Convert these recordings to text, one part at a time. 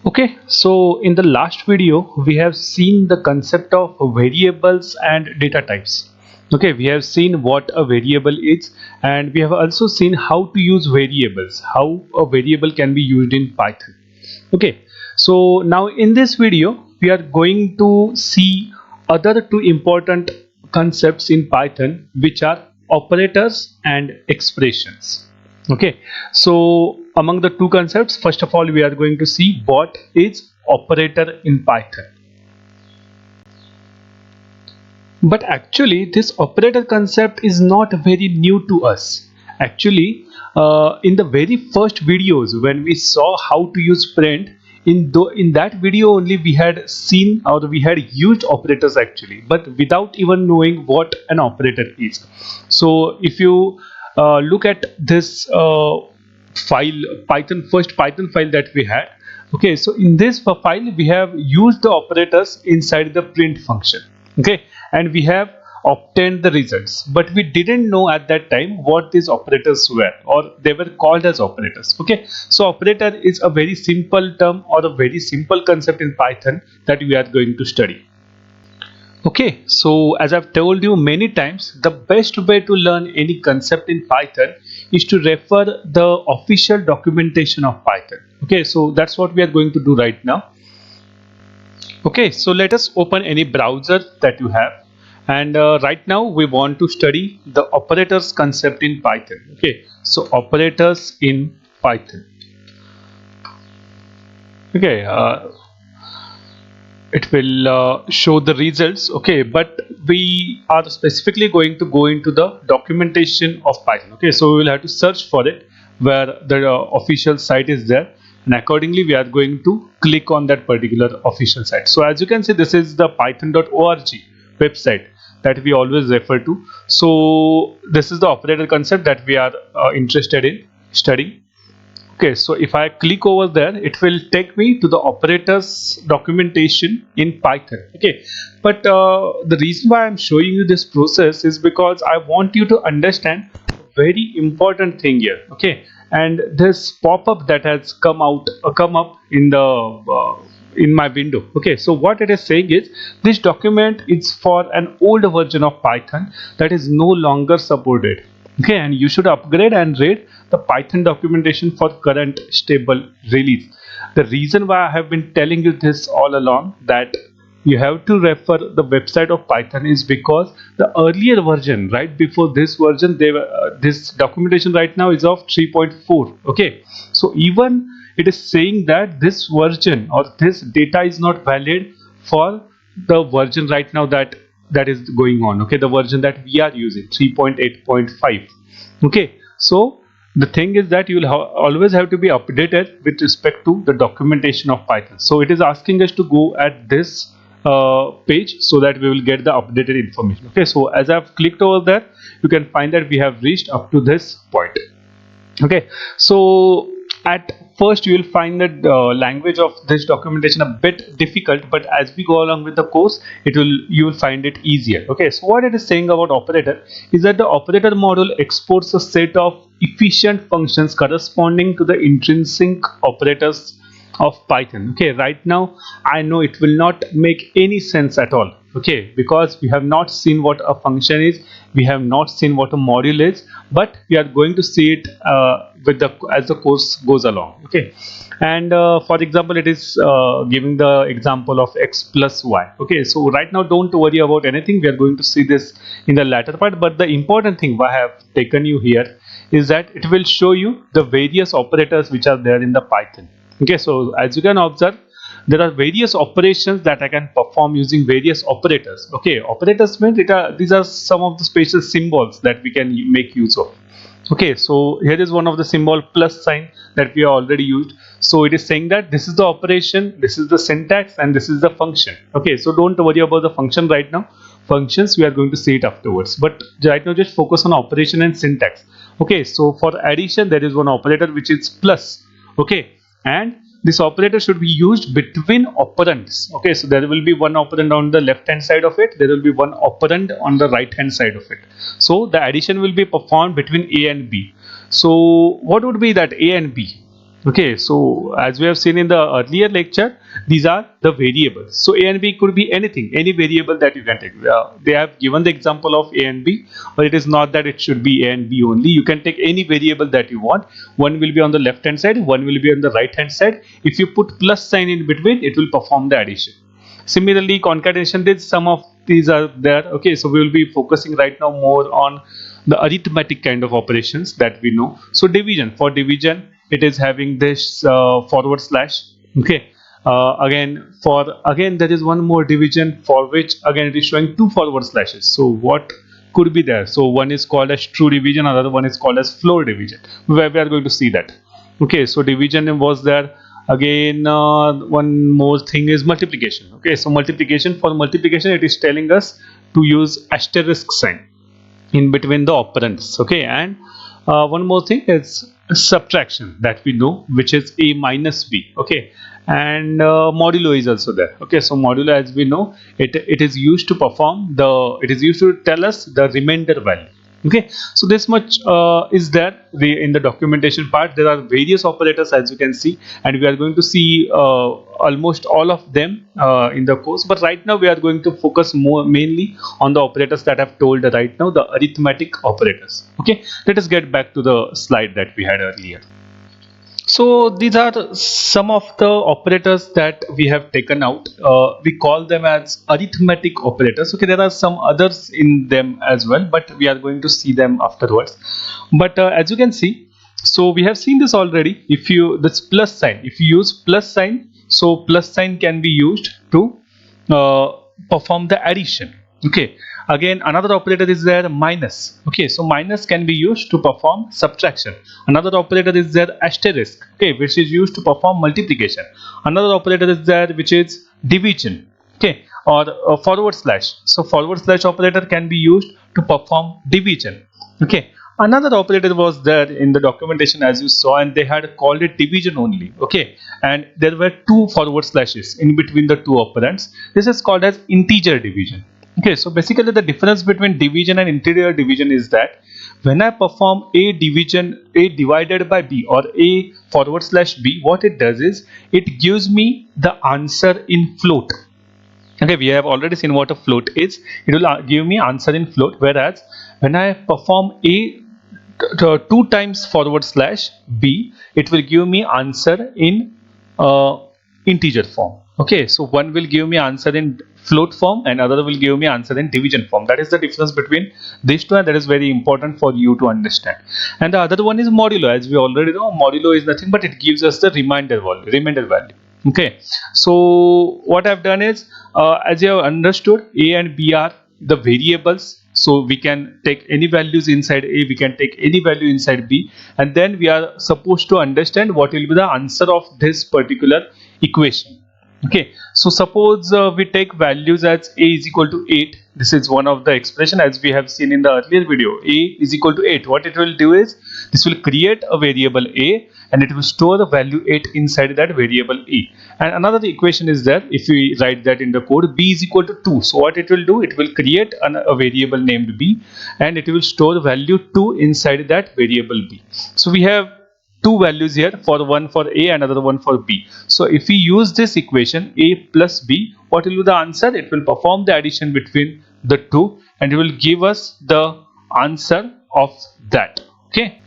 Okay, so in the last video, we have seen the concept of variables and data types. Okay, we have seen what a variable is, and we have also seen how to use variables, how a variable can be used in Python. Okay, so now in this video, we are going to see other two important concepts in Python, which are operators and expressions. Okay, so among the two concepts, first of all, we are going to see what is operator in Python. But actually, this operator concept is not very new to us. Actually, in the very first videos when we saw how to use print, in that video only we had seen or we had used operators actually, but without even knowing what an operator is. So if you look at this file, Python file that we had. Okay, so in this file we have used the operators inside the print function. Okay, and we have obtained the results, but we didn't know at that time what these operators were, or they were called as operators. Okay, so operator is a very simple term or a very simple concept in Python that we are going to study. Okay, so as I've told you many times, the best way to learn any concept in Python is to refer the official documentation of Python. Okay, so that's what we are going to do right now. Okay, so let us open any browser that you have, and right now we want to study the operators concept in Python. Okay, so operators in Python. Okay, it will show the results. Okay, but we are specifically going to go into the documentation of Python. Okay, so we will have to search for it where the official site is there, and accordingly we are going to click on that particular official site. So as you can see, this is the python.org website that we always refer to. So this is the operator concept that we are interested in studying. Okay, so if I click over there, it will take me to the operators documentation in Python. Okay, but the reason why I'm showing you this process is because I want you to understand a very important thing here. Okay, and this pop-up that has come up in my window. Okay, so what it is saying is this document is for an old version of Python that is no longer supported. Okay, and you should upgrade and read the Python documentation for current stable release. The reason why I have been telling you this all along, that you have to refer the website of Python, is because the earlier version, right before this version, this documentation right now is of 3.4. Okay, so even it is saying that this version or this data is not valid for the version right now that is going on. Okay, the version that we are using, 3.8.5. Okay, so the thing is that you will always have to be updated with respect to the documentation of Python. So it is asking us to go at this page so that we will get the updated information. Okay, so as I've clicked over there, you can find that we have reached up to this point. Okay, so at first you will find that language of this documentation a bit difficult, but as we go along with the course, you will find it easier. Okay, so what it is saying about operator is that the operator module exports a set of efficient functions corresponding to the intrinsic operators of Python. Okay, right now I know it will not make any sense at all. Okay, because we have not seen what a function is, we have not seen what a module is, but we are going to see it as the course goes along. Okay, and for example, it is giving the example of x plus y. Okay, so right now don't worry about anything, we are going to see this in the latter part, but the important thing why I have taken you here is that it will show you the various operators which are there in the Python. Okay, so as you can observe, there are various operations that I can perform using various operators. Okay, operators means these are some of the special symbols that we can make use of. Okay, so here is one of the symbol plus sign that we already used. So it is saying that this is the operation, this is the syntax, and this is the function. Okay, so don't worry about the function right now. Functions we are going to see it afterwards, but right now just focus on operation and syntax. Okay, so for addition there is one operator which is plus. Okay, and this operator should be used between operands. Okay, so there will be one operand on the left hand side of it, there will be one operand on the right hand side of it. So the addition will be performed between a and b. So what would be that a and b? Okay, so as we have seen in the earlier lecture, these are the variables. So A and B could be anything, any variable that you can take. They have given the example of A and B, but it is not that it should be A and B only. You can take any variable that you want. One will be on the left hand side, one will be on the right hand side. If you put plus sign in between, it will perform the addition. Similarly, concatenation, did some of these are there. Okay, so we will be focusing right now more on the arithmetic kind of operations that we know. So division, for division it is having this forward slash. Okay, again there is one more division for which again it is showing two forward slashes. So what could be there? So one is called as true division, another one is called as floor division, where we are going to see that. Okay, so division was there. Again, one more thing is multiplication. Okay, so multiplication, for multiplication it is telling us to use asterisk sign in between the operands. Okay, and one more thing is subtraction that we know, which is a minus b. Okay, and modulo is also there. Okay, so modulo, as we know, it is used to perform the, it is used to tell us the remainder value. Okay, so this much is there. In the documentation part there are various operators, as you can see, and we are going to see almost all of them in the course, but right now we are going to focus more mainly on the operators that I've told right now, the arithmetic operators. Okay, let us get back to the slide that we had earlier. So these are some of the operators that we have taken out. We call them as arithmetic operators. Okay, there are some others in them as well, but we are going to see them afterwards. But as you can see, so we have seen this already. If you, this plus sign, if you use plus sign, so plus sign can be used to uh, perform the addition. Okay, again another operator is there, minus. Okay, so minus can be used to perform subtraction. Another operator is there, asterisk. Okay, which is used to perform multiplication. Another operator is there, which is division. Okay, or forward slash. So forward slash operator can be used to perform division. Okay, another operator was there in the documentation, as you saw, and they had called it division only. Okay, and there were two forward slashes in between the two operands. This is called as integer division. Okay, so basically the difference between division and integer division is that when I perform a division, a divided by b, or a forward slash b, what it does is it gives me the answer in float. Okay, we have already seen what a float is. It will give me answer in float, whereas when I perform a 2 times forward slash b, it will give me answer in integer form. Okay, so one will give me answer in float form and other will give me answer in division form. That is the difference between these two, and that is very important for you to understand. And the other one is modulo. As we already know, modulo is nothing but it gives us the remainder value. Okay, so what I've done is, as you have understood, a and b are the variables. So we can take any values inside a, we can take any value inside b, and then we are supposed to understand what will be the answer of this particular equation. Okay, so suppose we take values as a is equal to 8. This is one of the expression, as we have seen in the earlier video. A is equal to 8. What it will do is, this will create a variable a and it will store the value 8 inside that variable e. And another equation is there. If we write that in the code, b is equal to 2. So what it will do, it will create a variable named b and it will store the value 2 inside that variable b. So we have two values here, for one for a, another one for b. So if we use this equation, a plus b, what will be the answer? It will perform the addition between the two and it will give us the answer of that. Okay,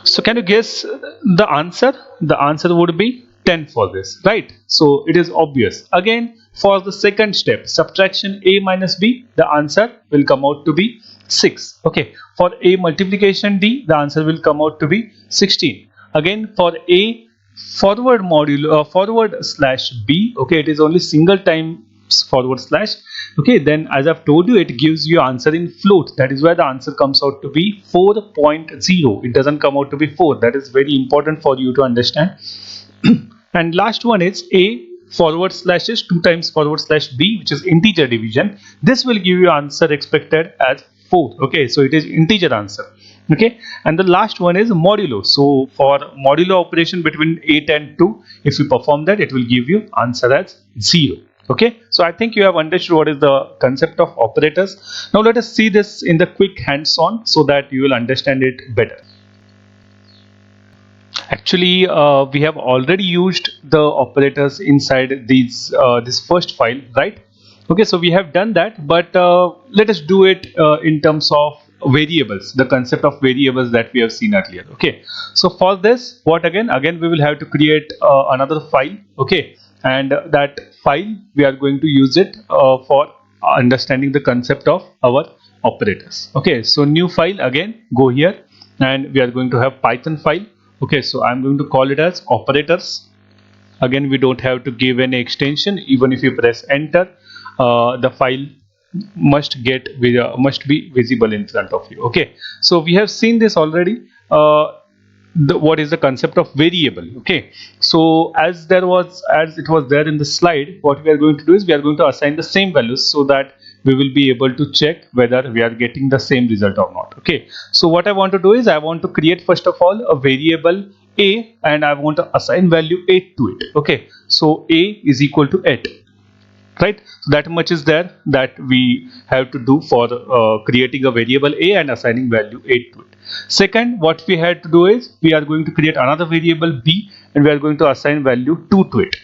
so can you guess the answer? The answer would be 10 for this, right? So it is obvious. Again, for the second step, subtraction a minus b, the answer will come out to be 6. Okay, for a multiplication d, the answer will come out to be 16. Again, for a forward slash b, okay, it is only single time forward slash. Okay, then as I've told you, it gives you answer in float. That is why the answer comes out to be 4.0. It doesn't come out to be 4. That is very important for you to understand. And last one is a forward slashes 2 times forward slash b, which is integer division. This will give you answer expected as 4. Okay, so it is integer answer. Okay, and the last one is modulo. So for modulo operation between 8 and 2, if you perform that, it will give you answer as 0. Okay, so I think you have understood what is the concept of operators. Now let us see this in the quick hands-on so that you will understand it better. Actually, we have already used the operators inside this first file, right? Okay, so we have done that, but let us do it in terms of variables, the concept of variables that we have seen earlier. Okay, so for this, what again we will have to create another file. Okay, and that file we are going to use it for understanding the concept of our operators. Okay, so new file, again go here, and we are going to have Python file. Okay, so I'm going to call it as operators. Again, we don't have to give any extension. Even if you press enter, the file must be visible in front of you. Okay, so we have seen this already. What is the concept of variable? Okay, so as it was there in the slide, what we are going to do is we are going to assign the same values so that we will be able to check whether we are getting the same result or not. Okay, so what I want to do is I want to create first of all a variable a, and I want to assign value 8 to it. Okay, so a is equal to 8, right? So that much is there that we have to do for creating a variable a and assigning value 8 to it. Second, what we had to do is we are going to create another variable b, and we are going to assign value 2 to it.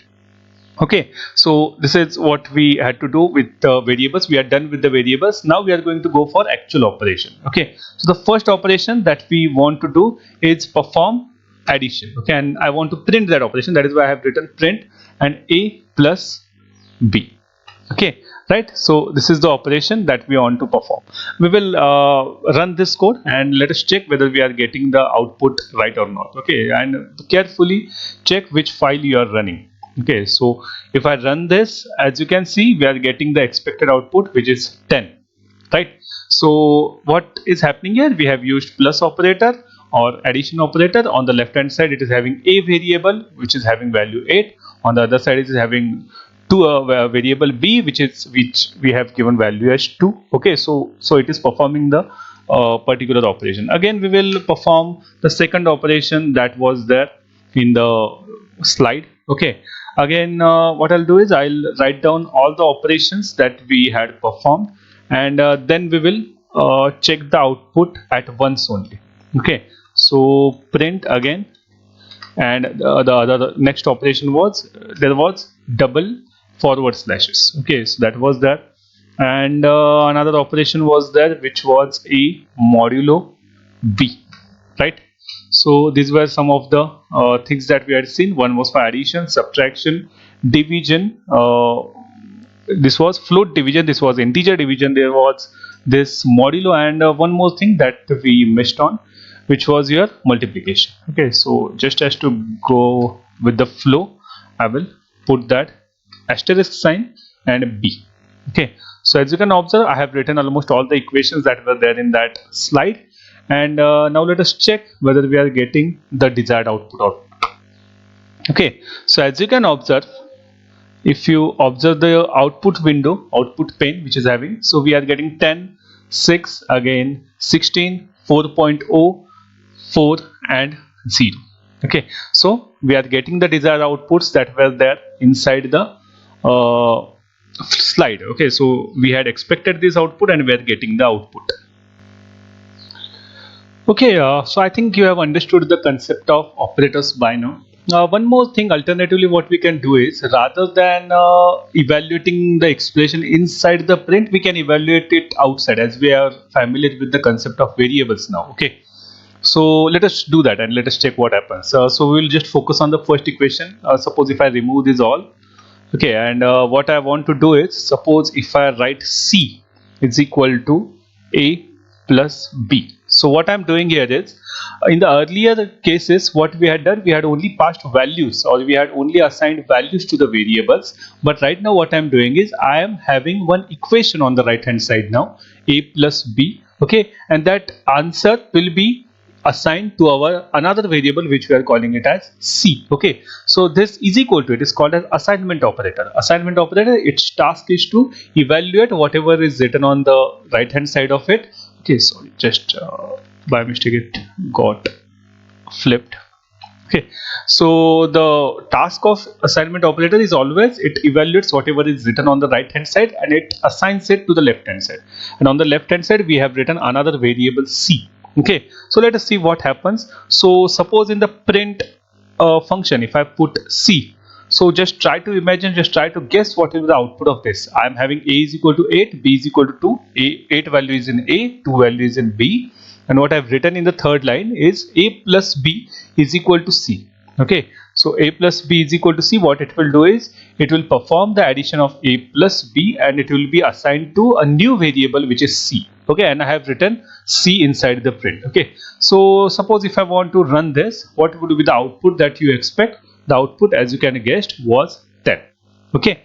Okay, so this is what we had to do with the variables. We are done with the variables. Now we are going to go for actual operation. Okay, so the first operation that we want to do is perform addition. Okay, and I want to print that operation. That is why I have written print and a plus b. Okay, right? So this is the operation that we want to perform. We will run this code and let us check whether we are getting the output right or not. Okay, and carefully check which file you are running. Okay, so if I run this, as you can see, we are getting the expected output, which is 10, right? So what is happening here? We have used plus operator or addition operator. On the left hand side, it is having a variable which is having value 8. On the other side, it is having variable b, which we have given value as 2. Okay, so it is performing the particular operation. Again, we will perform the second operation that was there in the slide. Okay, again, what I'll do is I'll write down all the operations that we had performed, and then we will check the output at once only. Okay, so print again, and the next operation was there was double forward slashes. Okay, so that was there, and another operation was there which was a modulo b, right? So these were some of the things that we had seen. One was for addition, subtraction, division. This was float division, this was integer division, there was this modulo, and one more thing that we missed on, which was your multiplication. Okay, so just as to go with the flow, I will put that asterisk sign and b. Okay, so as you can observe, I have written almost all the equations that were there in that slide, and now let us check whether we are getting the desired output or not. Okay, so as you can observe, if you observe the output window, output pane which is having, so we are getting 10, 6, again 16, 4.0, 4 and 0. Okay, so we are getting the desired outputs that were there inside the slide. Okay, so we had expected this output and we are getting the output. Okay, so I think you have understood the concept of operators by now. One more thing, alternatively, what we can do is rather than evaluating the expression inside the print, we can evaluate it outside, as we are familiar with the concept of variables now. Okay, so let us do that and let us check what happens. So we will just focus on the first equation. Suppose if I remove this all, okay, and what I want to do is, suppose if I write C is equal to A plus B. So what I'm doing here is, in the earlier cases, what we had done, we had only passed values, or we had only assigned values to the variables. But right now what I'm doing is I am having one equation on the right hand side now, A plus B. Okay, and that answer will be assigned to our another variable which we are calling it as C. Okay, so this is equal to, it is called as assignment operator. Assignment operator, its task is to evaluate whatever is written on the right hand side of it. Okay, sorry, just by mistake it got flipped. Okay, so the task of assignment operator is always it evaluates whatever is written on the right hand side and it assigns it to the left hand side. And on the left hand side we have written another variable C. Okay, so let us see what happens. So suppose in the print function, if I put C, so just try to imagine, just try to guess what is the output of this. I am having A is equal to 8, B is equal to 2, 8 value is in A, 2 value is in B, and what I've written in the third line is A plus B is equal to C. Okay, so A plus B is equal to C. What it will do is it will perform the addition of A plus B and it will be assigned to a new variable which is C. Okay, and I have written C inside the print. Okay, so suppose if I want to run this, what would be the output that you expect? The output, as you can guess, was 10. Okay,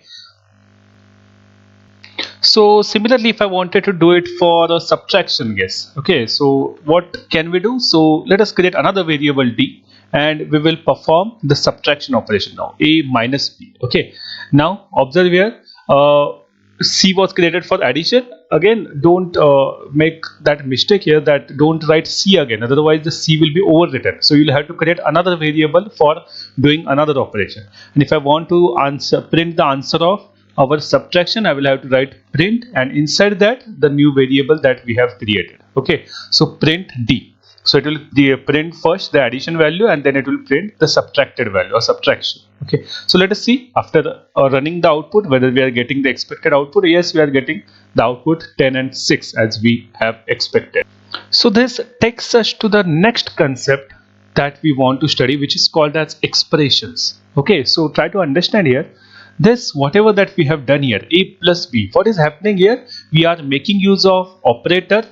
so similarly, if I wanted to do it for a subtraction guess, okay, so what can we do? So let us create another variable D and we will perform the subtraction operation now, A minus B. Okay, now observe here, C was created for addition. Again, don't make that mistake here, that don't write C again, otherwise the C will be overwritten. So you'll have to create another variable for doing another operation. And if I want to print the answer of our subtraction, I will have to write print, and inside that the new variable that we have created. Okay, so print D. So it will print first the addition value and then it will print the subtracted value or subtraction. Okay, so let us see after running the output whether we are getting the expected output. Yes, we are getting the output 10 and 6 as we have expected. So this takes us to the next concept that we want to study, which is called as expressions. Okay, so try to understand here. This whatever that we have done here, A plus B, what is happening here? We are making use of operator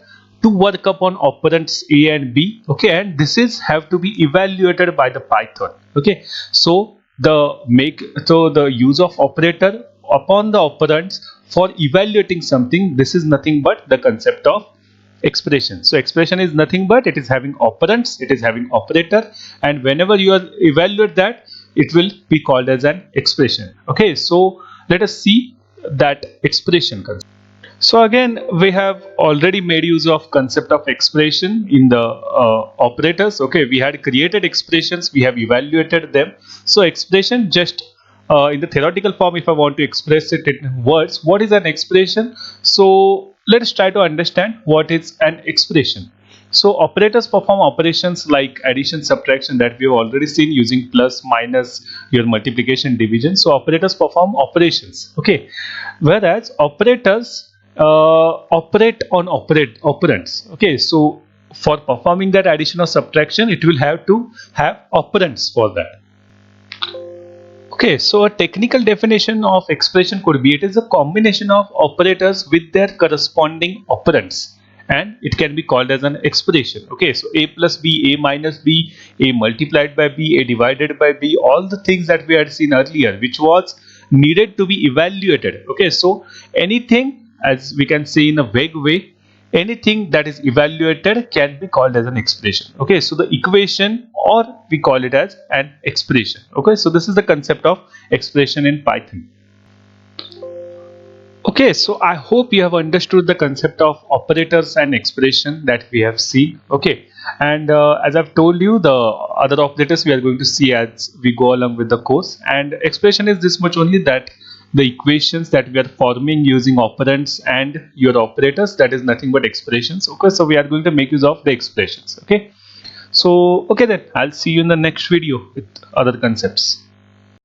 to work upon operands A and B. Okay, and this is have to be evaluated by the Python. Okay, so the use of operator upon the operands for evaluating something, this is nothing but the concept of expression. So expression is nothing but it is having operands, it is having operator, and whenever you are evaluate that, it will be called as an expression. Okay, so let us see that expression concept. So again, we have already made use of concept of expression in the operators. Okay, we had created expressions, we have evaluated them. So expression, just in the theoretical form, if I want to express it in words, what is an expression? So let us try to understand what is an expression. So operators perform operations like addition, subtraction, that we have already seen using plus, minus, your multiplication, division. So operators perform operations. Okay, whereas operators operate on operands. Okay, so for performing that addition or subtraction, it will have to have operands for that. Okay, so a technical definition of expression could be, it is a combination of operators with their corresponding operands, and it can be called as an expression. Okay, so A plus B, A minus B, A multiplied by B, A divided by B, all the things that we had seen earlier which was needed to be evaluated. Okay, so anything, as we can see in a vague way, anything that is evaluated can be called as an expression. Okay, so the equation, or we call it as an expression. Okay, so this is the concept of expression in Python. Okay, so I hope you have understood the concept of operators and expression that we have seen. Okay, and as I've told you, the other operators we are going to see as we go along with the course. And expression is this much only, that the equations that we are forming using operands and your operators, that is nothing but expressions. Okay, so we are going to make use of the expressions. Okay, so okay, then I'll see you in the next video with other concepts.